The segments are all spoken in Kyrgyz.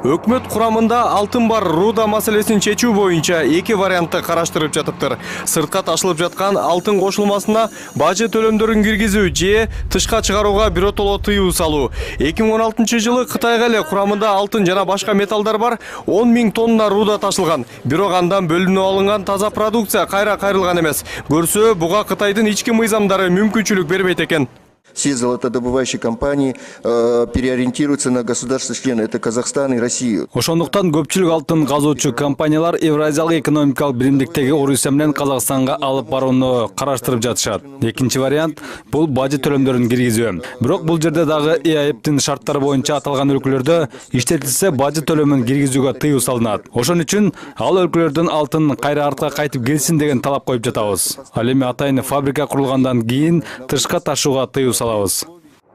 Өкмөт курамында алтын бар руда маселесин чечүү боюнча эки вариантты караштырып жатыптыр. Сыртка ташылып жаткан алтын кошулмасына бажы төлөмдөрүн киргизүү же тышка чыгарууга биротоло тыюу салуу. 2016 жылы Кытайга эле курамында алтын жана башка металлдар бар 10 000 тонна руда ташылган. Бирок андан бөлүнүп алынган таза продукция кайра кайрылган эмес. Көрсө, буга Кытайдын ички мыйзамдары мүмкүнчүлүк бербейт экен. Все золотодобывающие компании переориентируются на государства-члены. Это Казахстан и Россия. Ошондуктан көпчүлүк алтын казуучу компаниялар Евразиялык экономикалык биримдиктеги Орусия менен Казакстанга алып барууну караштырып жатышат. Экинчи вариант бул бажы төлөмдөрүн киргизүү. Бирок бул жерде дагы ИАЭПтин шарттары боюнча аталган өлкөлөрдө иштетилсе бажы төлөмүн киргизүүгө тыюу салынат. Ошон үчүн ал өлкөлөрдөн алтын кайра артка кайтып келсин деген талап коюп жатабыз. Ал эми атайын фабрика курулгандан кийин тышка ташууга тыюу салабыз.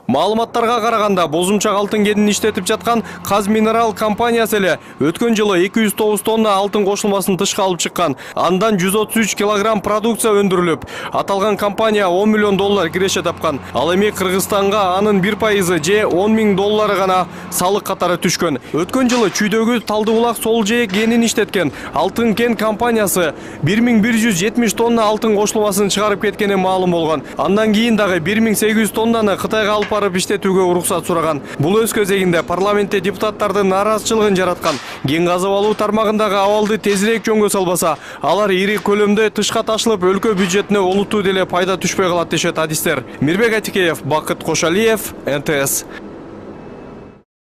Маалыматтарга караганда, бозумчак алтын кенин иштетип жаткан Казминерал компаниясы эле өткөн жылы 209 тонна алтын кошулмасын тышка алып чыккан. Андан 133 килограмм продукция өндүрүлүп, аталган компания 10 миллион доллар киреше тапкан. Ал эми Кыргызстанга анын 1% же 10 000 доллары гана салык катары түшкөн. Өткөн жылы Чүйдөгү Талдыбулак сол жээк кенин иштеткен Алтын кен компаниясы 1170 тонна алтын кошулмасын чыгарып кеткени маалым болгон. Андан кийин дагы 1800 тоннаны Кытайга алып иштетүүгө уруксат сураган. Бул өз кезегинде парламентте депутаттардын нааразычылыгын жараткан. Кен казып алуу тармагындагы абалды тезирээк жөнгө салбаса, алар ири көлөмдө тышка ташылып, өлкө бюджетине олуттуу деле пайда түшпөй калат дешет адистер. Мирбек Атикеев, Бакыт Кошалиев, НТС.